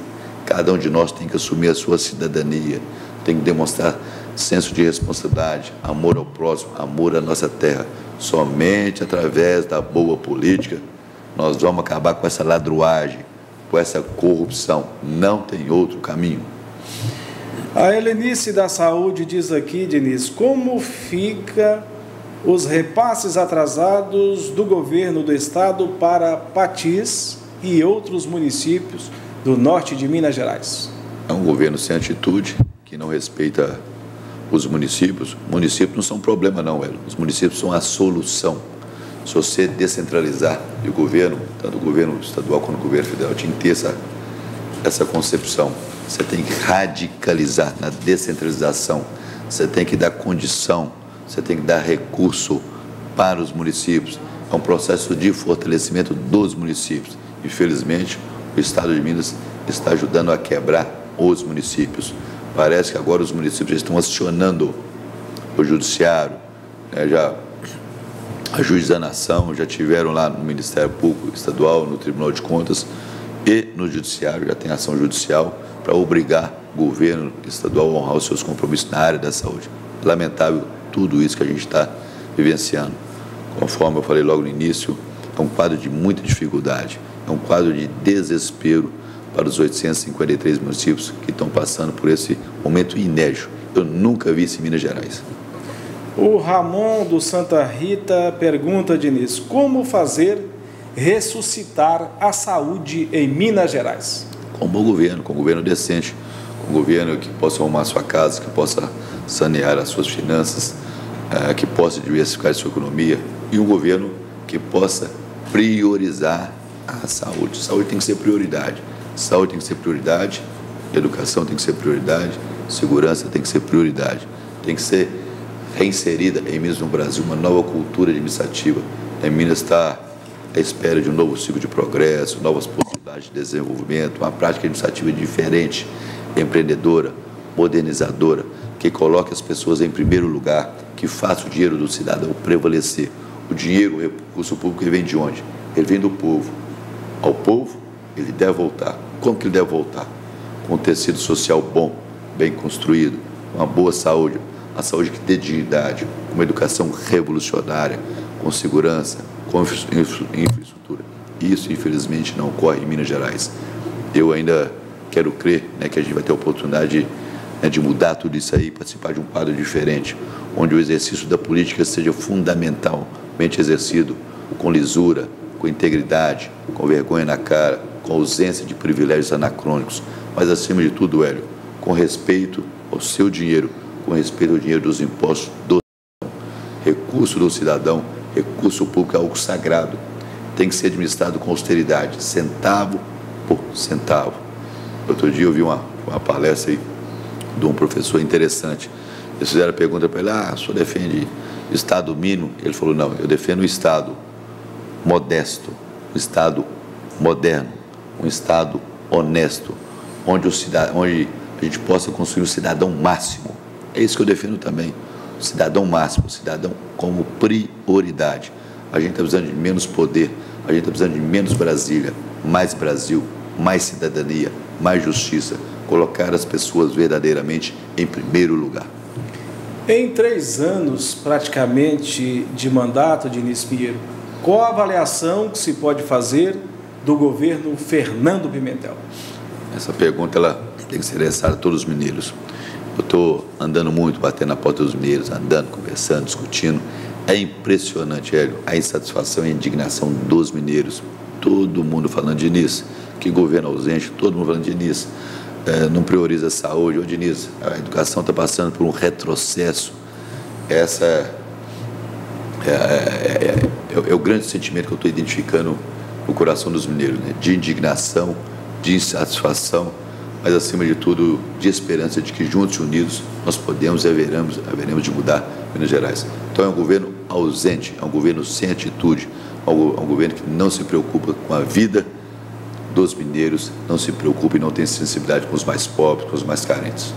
Cada um de nós tem que assumir a sua cidadania. Tem que demonstrar senso de responsabilidade, amor ao próximo, amor à nossa terra. Somente através da boa política nós vamos acabar com essa ladruagem, com essa corrupção. Não tem outro caminho. A Helenice da Saúde diz aqui, Diniz, como fica os repasses atrasados do governo do estado para Patis e outros municípios do norte de Minas Gerais? É um governo sem atitude, que não respeita os municípios. Municípios não são problema não, Elo. Os municípios são a solução. Se você descentralizar E o governo, tanto o governo estadual quanto o governo federal, tinha que ter essa concepção. Você tem que radicalizar na descentralização, você tem que dar condição, você tem que dar recurso para os municípios. É um processo de fortalecimento dos municípios. Infelizmente, o Estado de Minas está ajudando a quebrar os municípios. Parece que agora os municípios já estão acionando o judiciário, né, a juiz da nação, já tiveram lá no Ministério Público Estadual, no Tribunal de Contas e no judiciário, já tem ação judicial para obrigar o governo estadual a honrar os seus compromissos na área da saúde. Lamentável tudo isso que a gente está vivenciando. Conforme eu falei logo no início, é um quadro de muita dificuldade, é um quadro de desespero para os 853 municípios que estão passando por esse momento inédito. Eu nunca vi isso em Minas Gerais. O Ramon do Santa Rita pergunta, Diniz, como fazer ressuscitar a saúde em Minas Gerais? Com um bom governo, com um governo decente, com um governo que possa arrumar a sua casa, que possa sanear as suas finanças, que possa diversificar a sua economia, e um governo que possa priorizar a saúde. Saúde tem que ser prioridade. Saúde tem que ser prioridade, educação tem que ser prioridade, segurança tem que ser prioridade. Tem que ser reinserida em Minas, no Brasil, uma nova cultura administrativa. Em Minas está à espera de um novo ciclo de progresso, novas possibilidades de desenvolvimento, uma prática administrativa diferente, empreendedora, modernizadora, que coloque as pessoas em primeiro lugar, que faça o dinheiro do cidadão prevalecer. O dinheiro, o recurso público, ele vem de onde? Ele vem do povo. Ao povo, ele deve voltar. Como que ele deve voltar? Com um tecido social bom, bem construído, uma boa saúde, a saúde que dê dignidade, com uma educação revolucionária, com segurança, com infraestrutura. Isso, infelizmente, não ocorre em Minas Gerais. Eu ainda quero crer, né, que a gente vai ter a oportunidade de mudar tudo isso aí, participar de um quadro diferente, onde o exercício da política seja fundamentalmente exercido com lisura, com integridade, com vergonha na cara, com ausência de privilégios anacrônicos, mas, acima de tudo, Hélio, com respeito ao seu dinheiro, com respeito ao dinheiro dos impostos do cidadão. Recurso do cidadão, recurso público é algo sagrado, tem que ser administrado com austeridade, centavo por centavo. Outro dia eu vi uma palestra aí de um professor interessante. Eles fizeram a pergunta para ele: o senhor defende Estado mínimo? Ele falou: não, eu defendo um Estado modesto, um Estado moderno, um Estado honesto, onde a gente possa construir um cidadão máximo. É isso que eu defendo também, o cidadão máximo, o cidadão como prioridade. A gente está precisando de menos poder, a gente está precisando de menos Brasília, mais Brasil, mais cidadania, mais justiça, colocar as pessoas verdadeiramente em primeiro lugar. Em 3 anos, praticamente, de mandato de Diniz Pinheiro, qual a avaliação que se pode fazer do governo Fernando Pimentel? Essa pergunta ela tem que ser endereçada a todos os mineiros. Eu estou andando muito, batendo na porta dos mineiros, andando, conversando, discutindo. É impressionante, Hélio, a insatisfação e a indignação dos mineiros. Todo mundo falando: Diniz, que governo ausente, todo mundo falando: Diniz, não prioriza a saúde. Ô, Diniz, a educação está passando por um retrocesso. Essa é o grande sentimento que eu estou identificando no coração dos mineiros, né? De indignação, de insatisfação, mas, acima de tudo, de esperança de que, juntos e unidos, nós podemos e haveremos de mudar Minas Gerais. Então, é um governo ausente, é um governo sem atitude, é um governo que não se preocupa com a vida dos mineiros, não se preocupa e não tem sensibilidade com os mais pobres, com os mais carentes.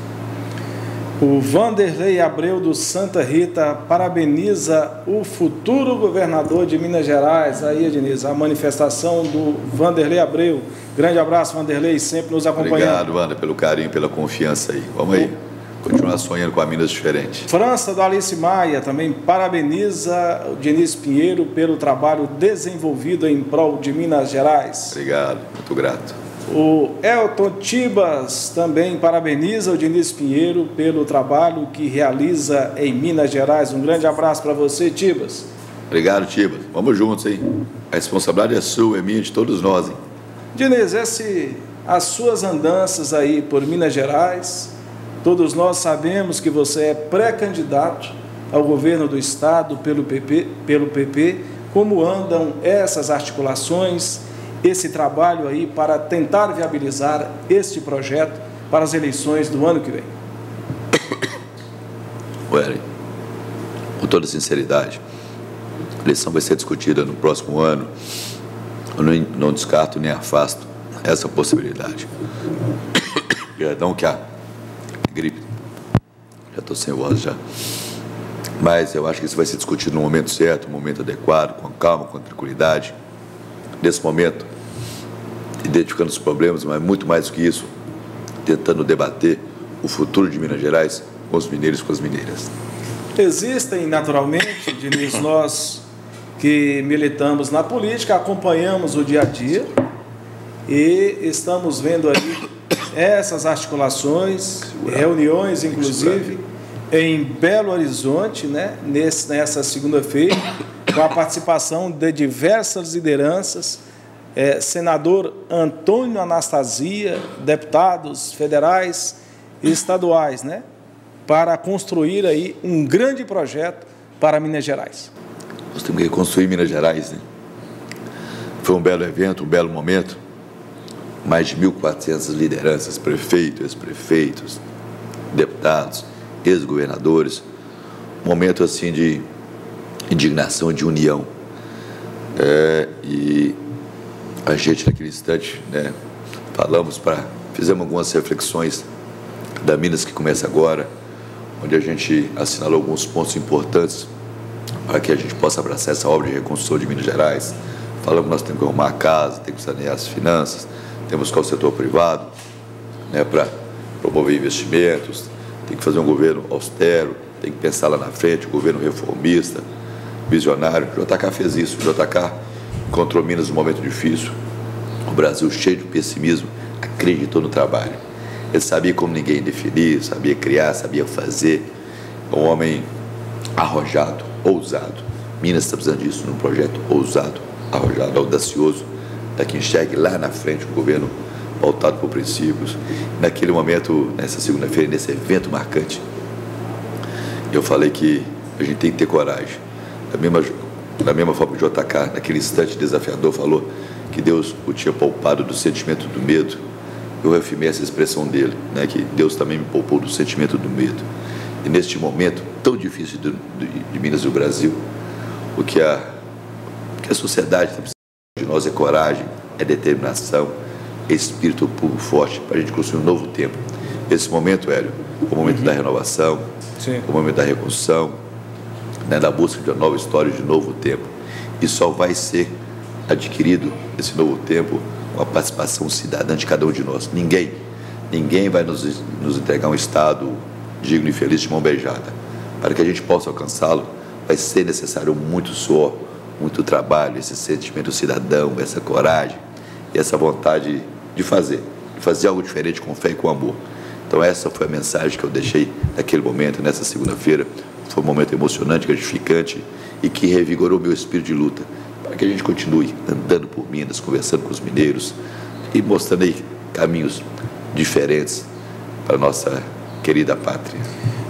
O Vanderlei Abreu do Santa Rita parabeniza o futuro governador de Minas Gerais. Aí, Diniz, a manifestação do Vanderlei Abreu. Grande abraço, Vanderlei, sempre nos acompanhando. Obrigado, Wander, pelo carinho, pela confiança aí. Vamos aí, continuar sonhando com a Minas diferente. França do Alice Maia também parabeniza o Diniz Pinheiro pelo trabalho desenvolvido em prol de Minas Gerais. Obrigado, muito grato. O Elton Tibas também parabeniza o Diniz Pinheiro pelo trabalho que realiza em Minas Gerais. Um grande abraço para você, Tibas. Obrigado, Tibas. Vamos juntos, hein? A responsabilidade é sua, é minha, de todos nós, hein? Diniz, as suas andanças aí por Minas Gerais, todos nós sabemos que você é pré-candidato ao governo do Estado pelo PP, como andam essas articulações, esse trabalho aí para tentar viabilizar este projeto para as eleições do ano que vem? Wellington, com toda sinceridade, a eleição vai ser discutida no próximo ano. Eu não descarto nem afasto essa possibilidade. Perdão que a gripe, já estou sem voz já. Mas eu acho que isso vai ser discutido no momento certo, no momento adequado, com calma, com tranquilidade. Nesse momento, identificando os problemas, mas muito mais do que isso, tentando debater o futuro de Minas Gerais com os mineiros e com as mineiras. Existem, naturalmente, Diniz, nós que militamos na política, acompanhamos o dia a dia e estamos vendo aí essas articulações, reuniões, inclusive, em Belo Horizonte, né, nessa segunda-feira, com a participação de diversas lideranças, senador Antônio Anastasia, deputados federais e estaduais, né, para construir aí um grande projeto para Minas Gerais. Nós temos que reconstruir Minas Gerais, né? Foi um belo evento, um belo momento. Mais de 1.400 lideranças, prefeitos, ex-prefeitos, deputados, ex-governadores. Um momento assim de indignação, de união. E a gente naquele instante, né, fizemos algumas reflexões da Minas que começa agora, onde a gente assinalou alguns pontos importantes para que a gente possa abraçar essa obra de reconstrução de Minas Gerais. Falamos que nós temos que arrumar a casa, temos que sanear as finanças, temos que buscar o setor privado, né, para promover investimentos, tem que fazer um governo austero, tem que pensar lá na frente, um governo reformista, visionário. O JK fez isso, o JK encontrou Minas num momento difícil, o Brasil cheio de pessimismo, acreditou no trabalho. Ele sabia como ninguém definir, sabia criar, sabia fazer. Um homem arrojado, ousado. Minas está precisando disso, num projeto ousado, arrojado, audacioso, para que enxergue lá na frente um governo pautado por princípios. Naquele momento, nessa segunda-feira, nesse evento marcante, eu falei que a gente tem que ter coragem. Da mesma forma que o JK, naquele instante desafiador, falou que Deus o tinha poupado do sentimento do medo. Eu reafirmei essa expressão dele, né, que Deus também me poupou do sentimento do medo. E neste momento tão difícil de Minas e do Brasil, o que a sociedade tem de nós é coragem, é determinação, é espírito puro forte para a gente construir um novo tempo. Esse momento, Hélio, é o momento da renovação, é o momento da reconstrução, né, da busca de uma nova história, de um novo tempo. E só vai ser adquirido esse novo tempo com a participação cidadã de cada um de nós. Ninguém vai nos entregar um Estado digno e feliz de mão beijada. Para que a gente possa alcançá-lo, vai ser necessário muito suor, muito trabalho, esse sentimento cidadão, essa coragem e essa vontade de fazer algo diferente com fé e com amor. Então essa foi a mensagem que eu deixei naquele momento, nessa segunda-feira. Foi um momento emocionante, gratificante e que revigorou meu espírito de luta, para que a gente continue andando por Minas, conversando com os mineiros e mostrando aí caminhos diferentes para a nossa querida pátria.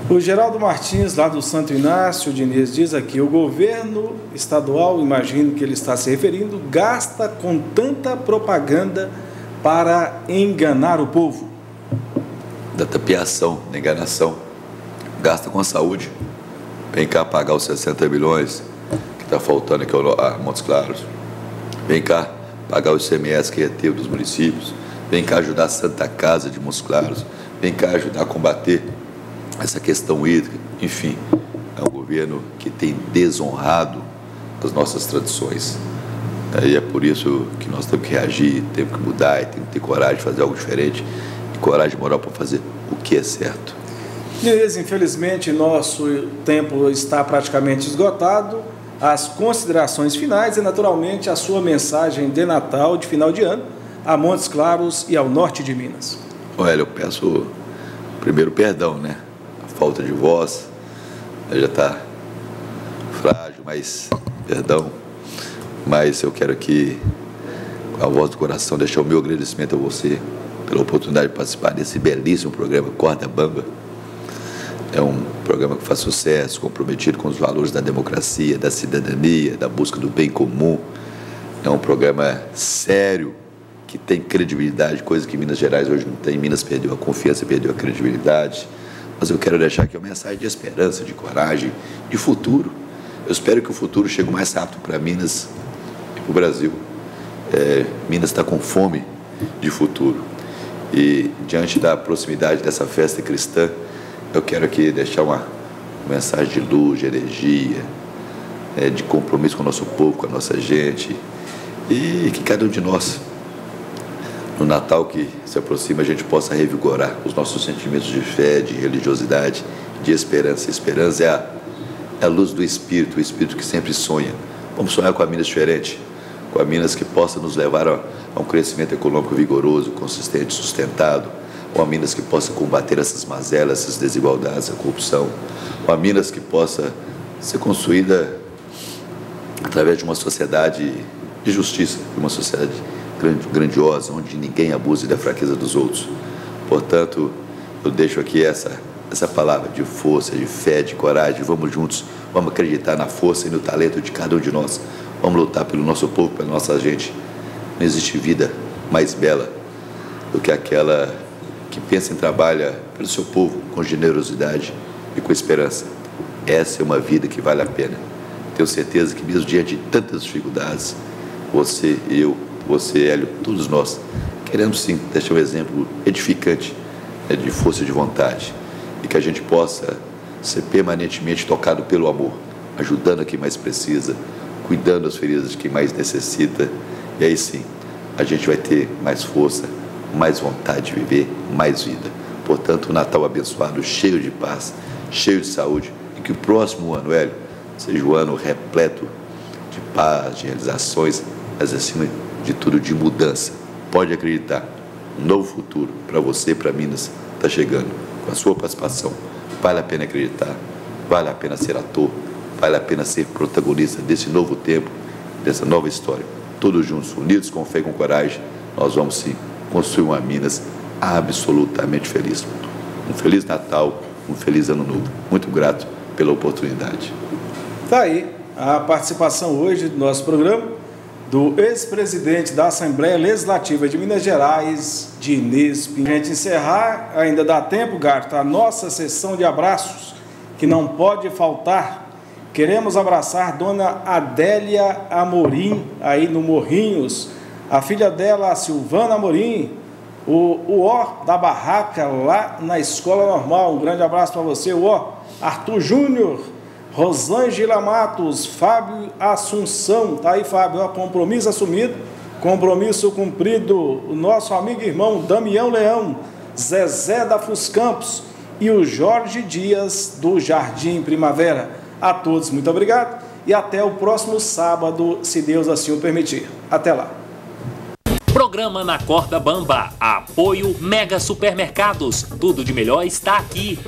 O Geraldo Martins, lá do Santo Inácio, Diniz, diz aqui: o governo estadual, imagino que ele está se referindo, gasta com tanta propaganda para enganar o povo. Da tapiação, da enganação. Gasta com a saúde. Vem cá pagar os 60 milhões que está faltando aqui a Montes Claros. Vem cá pagar o ICMS que reteve dos municípios. Vem cá ajudar a Santa Casa de Montes Claros. Vem cá ajudar a combater essa questão hídrica. Enfim, é um governo que tem desonrado as nossas tradições. E é por isso que nós temos que reagir, temos que mudar, temos que ter coragem de fazer algo diferente e coragem moral para fazer o que é certo. Diniz, infelizmente, nosso tempo está praticamente esgotado. As considerações finais e, naturalmente, a sua mensagem de Natal, de final de ano, a Montes Claros e ao norte de Minas. Olha, eu peço primeiro perdão, né? A falta de voz já está frágil, mas perdão. Mas eu quero aqui, com a voz do coração, deixar o meu agradecimento a você pela oportunidade de participar desse belíssimo programa Corda Bamba. É um programa que faz sucesso, comprometido com os valores da democracia, da cidadania, da busca do bem comum. É um programa sério, que tem credibilidade, coisa que Minas Gerais hoje não tem. Minas perdeu a confiança, perdeu a credibilidade. Mas eu quero deixar aqui uma mensagem de esperança, de coragem, de futuro. Eu espero que o futuro chegue o mais rápido para Minas e para o Brasil. Minas está com fome de futuro. E diante da proximidade dessa festa cristã, eu quero aqui deixar uma mensagem de luz, de energia, de compromisso com o nosso povo, com a nossa gente. E que cada um de nós, no Natal que se aproxima, a gente possa revigorar os nossos sentimentos de fé, de religiosidade, de esperança. Esperança é a luz do Espírito, o Espírito que sempre sonha. Vamos sonhar com a Minas diferente, com a Minas que possa nos levar a um crescimento econômico vigoroso, consistente, sustentado, uma Minas que possa combater essas mazelas, essas desigualdades, a corrupção, uma Minas que possa ser construída através de uma sociedade de justiça, de uma sociedade grandiosa, onde ninguém abuse da fraqueza dos outros. Portanto, eu deixo aqui essa palavra de força, de fé, de coragem. Vamos juntos, vamos acreditar na força e no talento de cada um de nós. Vamos lutar pelo nosso povo, pela nossa gente. Não existe vida mais bela do que aquela que pensa e trabalha pelo seu povo com generosidade e com esperança. Essa é uma vida que vale a pena. Tenho certeza que mesmo diante de tantas dificuldades, você, eu, você, Hélio, todos nós, queremos sim deixar um exemplo edificante, de força de vontade, e que a gente possa ser permanentemente tocado pelo amor, ajudando a quem mais precisa, cuidando das feridas de quem mais necessita, e aí sim, a gente vai ter mais força, mais vontade de viver, mais vida. Portanto, um Natal abençoado, cheio de paz, cheio de saúde, e que o próximo ano, Hélio, seja um ano repleto de paz, de realizações, mas acima de tudo de mudança. Pode acreditar, um novo futuro para você e para Minas está chegando com a sua participação. Vale a pena acreditar, vale a pena ser ator, vale a pena ser protagonista desse novo tempo, dessa nova história. Todos juntos, unidos com fé e com coragem, nós vamos sim construir uma Minas absolutamente feliz. Um Feliz Natal, um Feliz Ano Novo. Muito grato pela oportunidade. Está aí a participação hoje do nosso programa do ex-presidente da Assembleia Legislativa de Minas Gerais, Diniz Pinheiro. Para a gente encerrar, ainda dá tempo, Garto, a nossa sessão de abraços, que não pode faltar. Queremos abraçar Dona Adélia Amorim, aí no Morrinhos, a filha dela, a Silvana Amorim, o Ó da Barraca, lá na Escola Normal. Um grande abraço para você, o Ó. Arthur Júnior, Rosângela Matos, Fábio Assunção, tá aí, Fábio, ó, compromisso assumido, compromisso cumprido, o nosso amigo e irmão Damião Leão, Zezé da Fus Campos e o Jorge Dias do Jardim Primavera. A todos, muito obrigado e até o próximo sábado, se Deus assim o permitir. Até lá. Programa Na Corda Bamba. Apoio Mega Supermercados. Tudo de melhor está aqui.